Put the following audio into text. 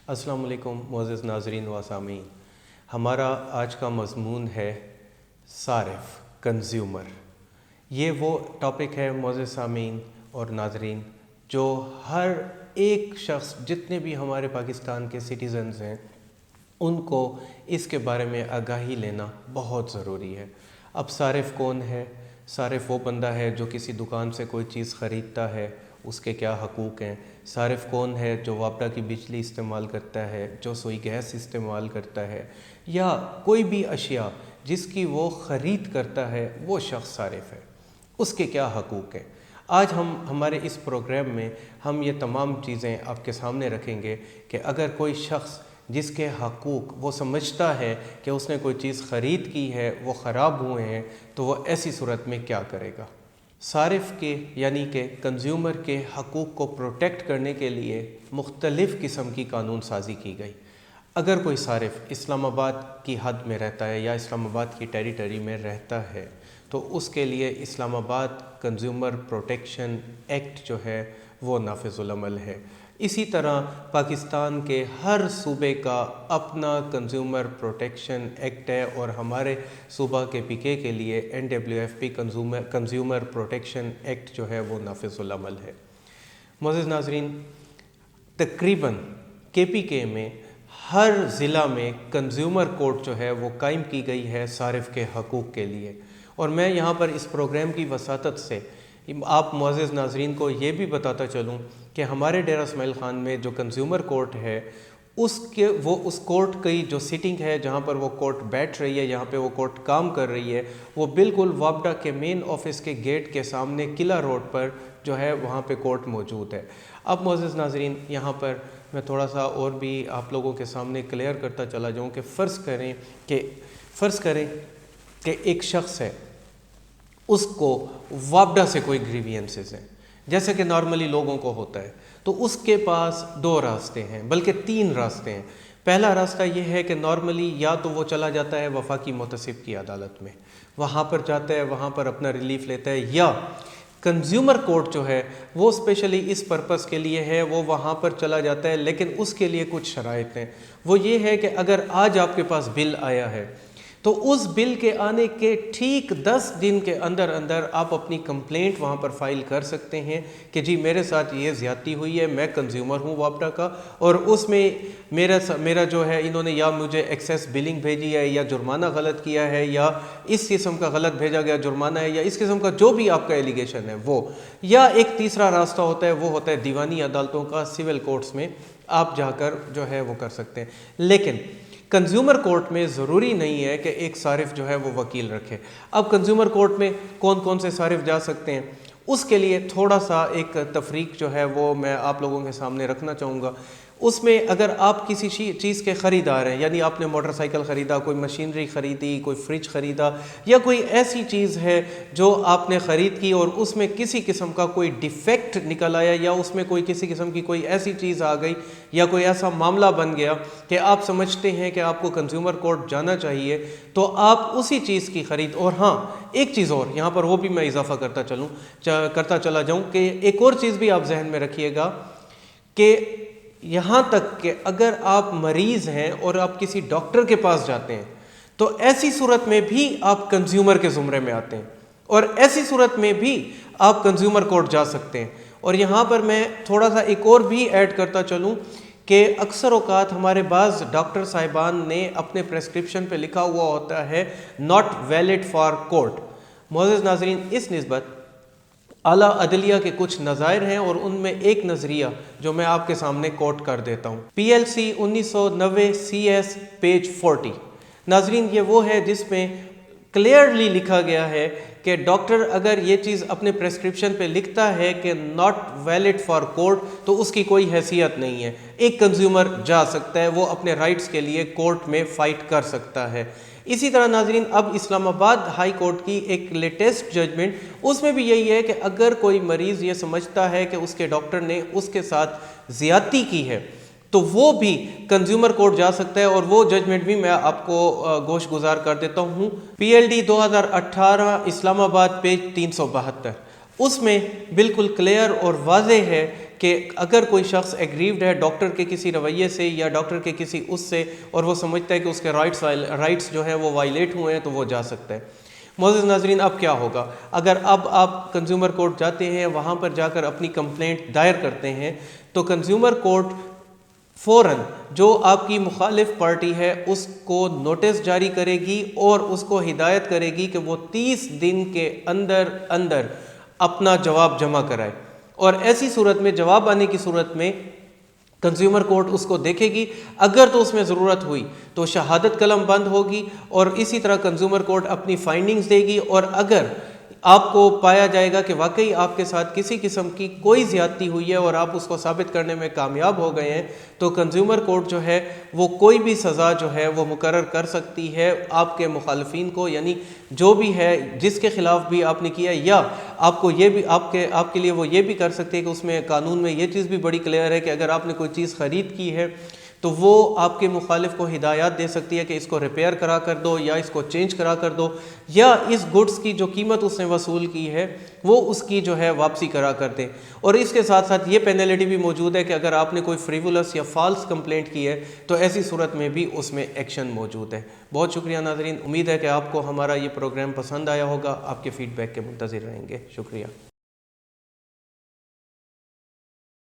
السلام علیکم معزز ناظرین و سامعین، ہمارا آج کا مضمون ہے صارف، کنزیومر۔ یہ وہ ٹاپک ہے معزز سامعین اور ناظرین جو ہر ایک شخص، جتنے بھی ہمارے پاکستان کے سٹیزنز ہیں، ان کو اس کے بارے میں آگاہی لینا بہت ضروری ہے۔ اب صارف کون ہے؟ صارف وہ بندہ ہے جو کسی دکان سے کوئی چیز خریدتا ہے، اس کے کیا حقوق ہیں۔ صارف کون ہے؟ جو وابڈا کی بجلی استعمال کرتا ہے، جو سوئی گیس استعمال کرتا ہے، یا کوئی بھی اشیاء جس کی وہ خرید کرتا ہے، وہ شخص صارف ہے۔ اس کے کیا حقوق ہیں؟ آج ہمارے اس پروگرام میں ہم یہ تمام چیزیں آپ کے سامنے رکھیں گے کہ اگر کوئی شخص جس کے حقوق وہ سمجھتا ہے کہ اس نے کوئی چیز خرید کی ہے، وہ خراب ہوئے ہیں، تو وہ ایسی صورت میں کیا کرے گا۔ صارف کے یعنی کہ کنزیومر کے حقوق کو پروٹیکٹ کرنے کے لیے مختلف قسم کی قانون سازی کی گئی۔ اگر کوئی صارف اسلام آباد کی حد میں رہتا ہے یا اسلام آباد کی ٹیریٹری میں رہتا ہے تو اس کے لیے اسلام آباد کنزیومر پروٹیکشن ایکٹ جو ہے وہ نافذ العمل ہے۔ اسی طرح پاکستان کے ہر صوبے کا اپنا کنزیومر پروٹیکشن ایکٹ ہے، اور ہمارے صوبہ کے PK کے لیے NWFP کنزیومر پروٹیکشن ایکٹ جو ہے وہ نافذ العمل ہے۔ معزز ناظرین، تقریباً KPK میں ہر ضلع میں کنزیومر کورٹ جو ہے وہ قائم کی گئی ہے صارف کے حقوق کے لیے، اور میں یہاں پر اس پروگرام کی وساطت سے آپ معزز ناظرین کو یہ بھی بتاتا چلوں کہ ہمارے ڈیرہ اسماعیل خان میں جو کنزیومر کورٹ ہے، اس کورٹ کی جو سیٹنگ ہے، جہاں پر وہ کورٹ بیٹھ رہی ہے، یہاں پہ وہ کورٹ کام کر رہی ہے، وہ بالکل وابڈا کے مین آفس کے گیٹ کے سامنے قلعہ روڈ پر جو ہے وہاں پہ کورٹ موجود ہے۔ اب معزز ناظرین، یہاں پر میں تھوڑا سا اور بھی آپ لوگوں کے سامنے کلیئر کرتا چلا جاؤں کہ فرض کریں کہ ایک شخص ہے، اس کو وابڈا سے کوئی گریوینسز ہیں، جیسے کہ نارملی لوگوں کو ہوتا ہے، تو اس کے پاس 2 راستے ہیں، بلکہ 3 راستے ہیں۔ پہلا راستہ یہ ہے کہ نارملی یا تو وہ چلا جاتا ہے وفاقی محتسب کی عدالت میں، وہاں پر جاتا ہے، وہاں پر اپنا ریلیف لیتا ہے، یا کنزیومر کورٹ جو ہے وہ اسپیشلی اس پرپس کے لیے ہے، وہ وہاں پر چلا جاتا ہے، لیکن اس کے لیے کچھ شرائط ہیں۔ وہ یہ ہے کہ اگر آج آپ کے پاس بل آیا ہے تو اس بل کے آنے کے ٹھیک 10 دن کے اندر آپ اپنی کمپلینٹ وہاں پر فائل کر سکتے ہیں کہ جی میرے ساتھ یہ زیادتی ہوئی ہے، میں کنزیومر ہوں وابڈا کا، اور اس میں میرا جو ہے انہوں نے یا مجھے ایکسیس بلنگ بھیجی ہے، یا جرمانہ غلط کیا ہے، یا اس قسم کا غلط بھیجا گیا جرمانہ ہے، یا اس قسم کا جو بھی آپ کا ایلیگیشن ہے وہ، یا ایک تیسرا راستہ ہوتا ہے، وہ ہوتا ہے دیوانی عدالتوں کا، سول کورٹس میں آپ جا کر جو ہے وہ کر سکتے ہیں۔ لیکن کنزیومر کورٹ میں ضروری نہیں ہے کہ ایک صارف جو ہے وہ وکیل رکھے۔ اب کنزیومر کورٹ میں کون سے صارف جا سکتے ہیں، اس کے لیے تھوڑا سا ایک تفریق جو ہے وہ میں آپ لوگوں کے سامنے رکھنا چاہوں گا۔ اس میں اگر آپ کسی چیز کے خریدار ہیں، یعنی آپ نے موٹر سائیکل خریدا، کوئی مشینری خریدی، کوئی فریج خریدا، یا کوئی ایسی چیز ہے جو آپ نے خرید کی اور اس میں کسی قسم کا کوئی ڈیفیکٹ نکل آیا، یا اس میں کوئی کسی قسم کی کوئی ایسی چیز آ گئی، یا کوئی ایسا معاملہ بن گیا کہ آپ سمجھتے ہیں کہ آپ کو کنزیومر کورٹ جانا چاہیے، تو آپ اسی چیز کی خرید، اور ہاں ایک چیز اور یہاں پر وہ بھی میں اضافہ کرتا چلا جاؤں کہ ایک اور چیز بھی آپ ذہن میں رکھیے گا کہ یہاں تک کہ اگر آپ مریض ہیں اور آپ کسی ڈاکٹر کے پاس جاتے ہیں تو ایسی صورت میں بھی آپ کنزیومر کے زمرے میں آتے ہیں، اور ایسی صورت میں بھی آپ کنزیومر کورٹ جا سکتے ہیں۔ اور یہاں پر میں تھوڑا سا ایک اور بھی ایڈ کرتا چلوں کہ اکثر اوقات ہمارے بعض ڈاکٹر صاحبان نے اپنے پریسکرپشن پہ لکھا ہوا ہوتا ہے ناٹ ویلڈ فار کورٹ۔ معزز ناظرین، اس نسبت اعلیٰ عدلیہ کے کچھ نظائر ہیں، اور ان میں ایک نظریہ جو میں آپ کے سامنے کوٹ کر دیتا ہوں، PLC 1990 CS پیج 40۔ ناظرین، یہ وہ ہے جس میں کلیئرلی لکھا گیا ہے کہ ڈاکٹر اگر یہ چیز اپنے پریسکرپشن پہ لکھتا ہے کہ ناٹ ویلڈ فار کورٹ، تو اس کی کوئی حیثیت نہیں ہے۔ ایک کنزیومر جا سکتا ہے، وہ اپنے رائٹس کے لیے کورٹ میں فائٹ کر سکتا ہے۔ اسی طرح ناظرین، اب اسلام آباد ہائی کورٹ کی ایک لیٹسٹ ججمنٹ، اس میں بھی یہی ہے کہ اگر کوئی مریض یہ سمجھتا ہے کہ اس کے ڈاکٹر نے اس کے ساتھ زیادتی کی ہے تو وہ بھی کنزیومر کورٹ جا سکتا ہے، اور وہ ججمنٹ بھی میں آپ کو گوش گزار کر دیتا ہوں۔ PLD 2018 اسلام آباد پیج 372، اس میں بالکل کلیئر اور واضح ہے کہ اگر کوئی شخص ایگریوڈ ہے ڈاکٹر کے کسی رویے سے یا ڈاکٹر کے کسی اس سے، اور وہ سمجھتا ہے کہ اس کے رائٹس جو ہیں وہ وائلیٹ ہوئے ہیں، تو وہ جا سکتا ہے۔ معزز ناظرین، اب کیا ہوگا اگر اب آپ کنزیومر کورٹ جاتے ہیں، وہاں پر جا کر اپنی کمپلینٹ دائر کرتے ہیں، تو کنزیومر کورٹ فوراً جو آپ کی مخالف پارٹی ہے اس کو نوٹس جاری کرے گی اور اس کو ہدایت کرے گی کہ وہ 30 دن کے اندر اندر اپنا جواب جمع کرائے، اور ایسی صورت میں جواب آنے کی صورت میں کنزیومر کورٹ اس کو دیکھے گی، اگر تو اس میں ضرورت ہوئی تو شہادت قلم بند ہوگی، اور اسی طرح کنزیومر کورٹ اپنی فائنڈنگز دے گی، اور اگر آپ کو پایا جائے گا کہ واقعی آپ کے ساتھ کسی قسم کی کوئی زیادتی ہوئی ہے اور آپ اس کو ثابت کرنے میں کامیاب ہو گئے ہیں، تو کنزیومر کورٹ جو ہے وہ کوئی بھی سزا جو ہے وہ مقرر کر سکتی ہے آپ کے مخالفین کو، یعنی جو بھی ہے جس کے خلاف بھی آپ نے کیا، یا آپ کو یہ بھی آپ کے لیے وہ یہ بھی کر سکتے ہیں کہ اس میں قانون میں یہ چیز بھی بڑی کلیئر ہے کہ اگر آپ نے کوئی چیز خرید کی ہے تو وہ آپ کے مخالف کو ہدایات دے سکتی ہے کہ اس کو ریپیئر کرا کر دو، یا اس کو چینج کرا کر دو، یا اس گڈس کی جو قیمت اس نے وصول کی ہے وہ اس کی جو ہے واپسی کرا کر دیں۔ اور اس کے ساتھ ساتھ یہ پینلٹی بھی موجود ہے کہ اگر آپ نے کوئی فریولس یا فالس کمپلینٹ کی ہے تو ایسی صورت میں بھی اس میں ایکشن موجود ہے۔ بہت شکریہ ناظرین، امید ہے کہ آپ کو ہمارا یہ پروگرام پسند آیا ہوگا، آپ کے فیڈ بیک کے منتظر رہیں گے۔ شکریہ۔